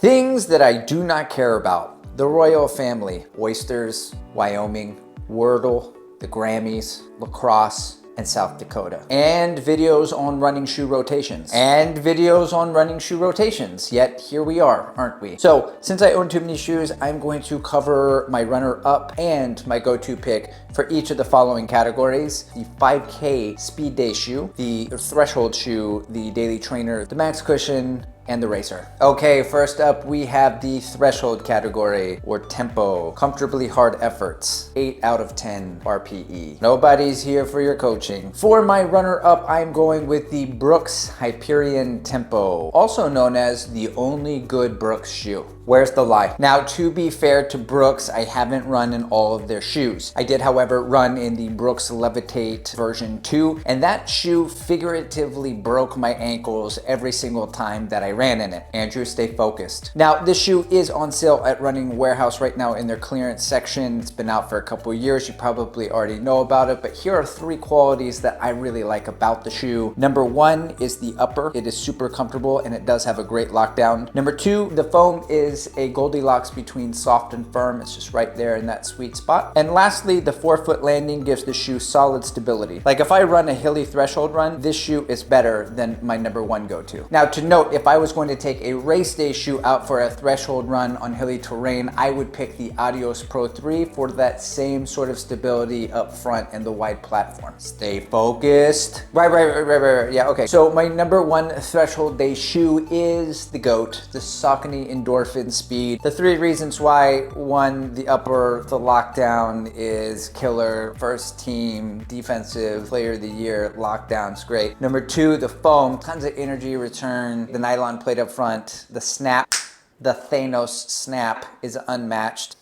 Things that I do not care about. The royal family, oysters, Wyoming, Wordle, the Grammys, lacrosse, and South Dakota. And videos on running shoe rotations. Yet here we are, aren't we? So since I own too many shoes, I'm going to cover my runner-up and my go-to pick for each of the following categories: the 5K speed day shoe, the threshold shoe, the daily trainer, the max cushion, and the racer. Okay, first up we have the threshold category, or tempo, comfortably hard efforts, 8 out of 10 RPE. Nobody's here for your coaching. For my runner-up, I'm going with the Brooks Hyperion Tempo, also known as the only good Brooks shoe. Where's the lie? Now, to be fair to Brooks, I haven't run in all of their shoes. I did, however, run in the Brooks Levitate version 2, and that shoe figuratively broke my ankles every single time that I ran in it. Andrew, stay focused. Now, this shoe is on sale at Running Warehouse right now in their clearance section. It's been out for a couple of years. You probably already know about it, but here are 3 qualities that I really like about the shoe. Number 1 is the upper. It is super comfortable and it does have a great lockdown. Number 2, the foam is a Goldilocks between soft and firm. It's just right there in that sweet spot. And lastly, the 4-foot landing gives the shoe solid stability. Like if I run a hilly threshold run, this shoe is better than my number 1 go-to. Now, to note, if I was going to take a race day shoe out for a threshold run on hilly terrain, I would pick the Adios Pro 3 for that same sort of stability up front and the wide platform. Stay focused. Right. Yeah, okay. So my number 1 threshold day shoe is the GOAT, the Saucony Endorphin Speed. The 3 reasons why: 1, the upper, the lockdown is killer. First team defensive player of the year, lockdown's great. Number 2, the foam, tons of energy return. The nylon plate up front, the snap, the Thanos snap is unmatched.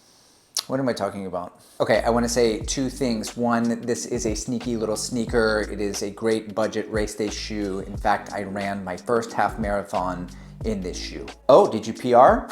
What am I talking about? Okay, I want to say 2 things. 1, this is a sneaky little sneaker. It is a great budget race day shoe. In fact, I ran my first half marathon in this shoe. Oh, did you PR?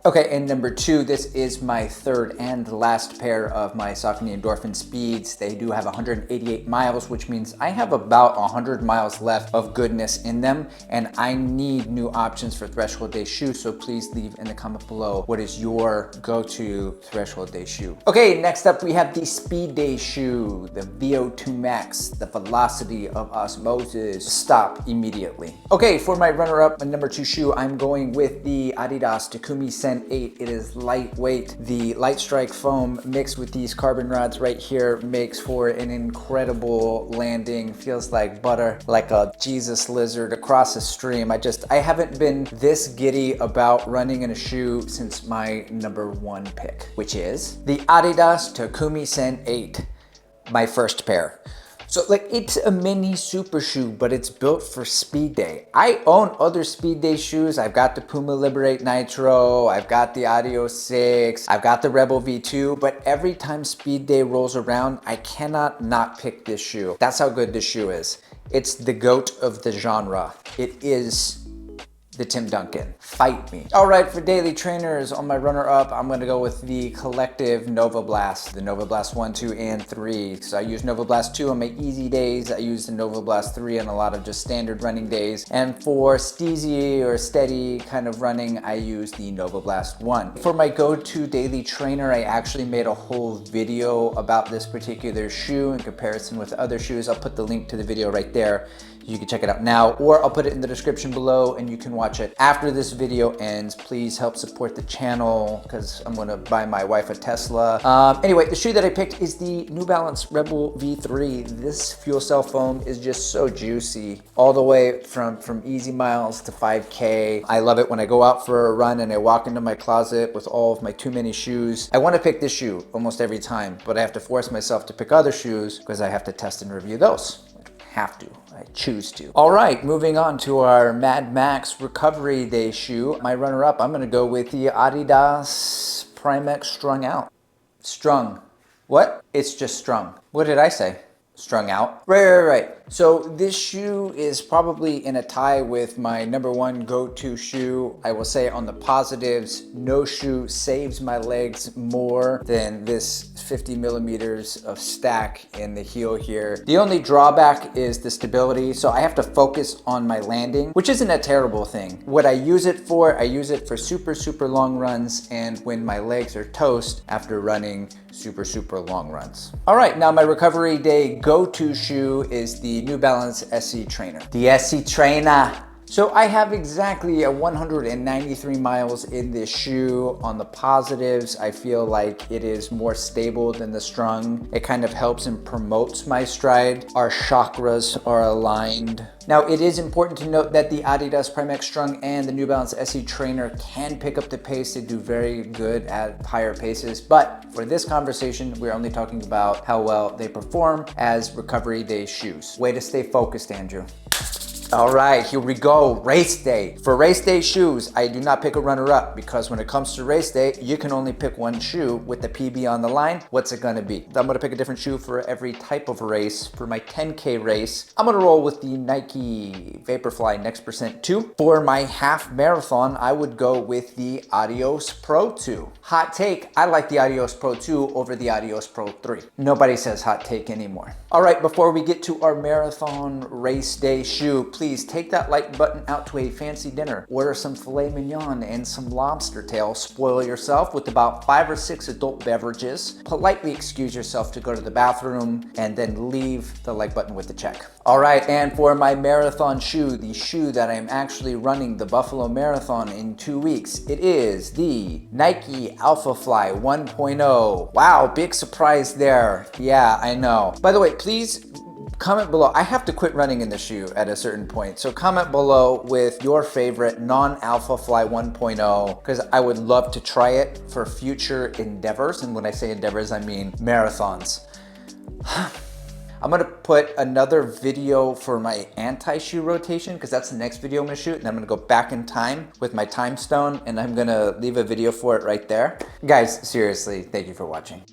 Okay, and number 2, this is my 3rd and last pair of my Saucony Endorphin Speeds. They do have 188 miles, which means I have about 100 miles left of goodness in them, and I need new options for threshold day shoes, so please leave in the comment below what is your go-to threshold day shoe. Okay, next up we have the speed day shoe, the VO2 Max, the velocity of osmosis. Stop immediately. Okay, for my runner-up, my number 2 shoe, I'm going with the Adidas Takumi Sen 8. It is lightweight. The Light Strike foam mixed with these carbon rods right here makes for an incredible landing. Feels like butter, like a Jesus lizard across a stream. I haven't been this giddy about running in a shoe since my number 1 pick, which is the Adidas Takumi Sen 8, my first pair. So like, it's a mini super shoe, but it's built for speed day. I own other speed day shoes. I've got the Puma Liberate Nitro, I've got the Adios 6, I've got the Rebel V2, but every time speed day rolls around, I cannot not pick this shoe. That's how good this shoe is. It's the GOAT of the genre. It is the Tim Duncan. Fight me. All right, for daily trainers, on my runner-up, I'm gonna go with the Collective Nova Blast, the Nova Blast 1, 2, and 3. So I use Nova Blast 2 on my easy days. I use the Nova Blast 3 on a lot of just standard running days. And for steezy or steady kind of running, I use the Nova Blast 1. For my go-to daily trainer, I actually made a whole video about this particular shoe in comparison with other shoes. I'll put the link to the video right there. You can check it out now, or I'll put it in the description below and you can watch it after this video ends. Please help support the channel because I'm gonna buy my wife a Tesla. Anyway, the shoe that I picked is the New Balance Rebel V3. This fuel cell foam is just so juicy, all the way from easy miles to 5K. I love it when I go out for a run and I walk into my closet with all of my too many shoes. I wanna pick this shoe almost every time, but I have to force myself to pick other shoes because I have to test and review those. Have to, I choose to. All right, moving on to our Mad Max Recovery Day shoe. My runner-up, I'm gonna go with the Adidas Primex Strung Out. Strung. What? It's just strung. What did I say? Strung out? Right. So this shoe is probably in a tie with my #1 go-to shoe. I will say on the positives, no shoe saves my legs more than this 50 millimeters of stack in the heel here. The only drawback is the stability, so I have to focus on my landing, which isn't a terrible thing. What I use it for super long runs and when my legs are toast after running super long runs. All right, now my recovery day go-to shoe is the New Balance SC Trainer. The SC Trainer. So I have exactly 193 miles in this shoe. On the positives, I feel like it is more stable than the Strung. It kind of helps and promotes my stride. Our chakras are aligned. Now, it is important to note that the Adidas Prime-X Strung and the New Balance SC Trainer can pick up the pace. They do very good at higher paces, but for this conversation, we're only talking about how well they perform as recovery day shoes. Way to stay focused, Andrew. All right, here we go, race day. For race day shoes, I do not pick a runner-up because when it comes to race day, you can only pick one shoe with the PB on the line. What's it gonna be? I'm gonna pick a different shoe for every type of race. For my 10K race, I'm gonna roll with the Nike Vaporfly Next Percent 2. For my half marathon, I would go with the Adios Pro 2. Hot take, I like the Adios Pro 2 over the Adios Pro 3. Nobody says hot take anymore. All right, before we get to our marathon race day shoe, please take that like button out to a fancy dinner. Order some filet mignon and some lobster tail. Spoil yourself with about 5 or 6 adult beverages. Politely excuse yourself to go to the bathroom and then leave the like button with the check. All right, and for my marathon shoe, the shoe that I am actually running the Buffalo Marathon in 2 weeks, it is the Nike Alpha Fly 1.0. Wow, big surprise there. Yeah, I know. By the way, please comment below. I have to quit running in the shoe at a certain point. So comment below with your favorite non-Alpha Fly 1.0 because I would love to try it for future endeavors. And when I say endeavors, I mean marathons. I'm gonna put another video for my anti-shoe rotation because that's the next video I'm gonna shoot, and I'm gonna go back in time with my time stone and I'm gonna leave a video for it right there. Guys, seriously, thank you for watching.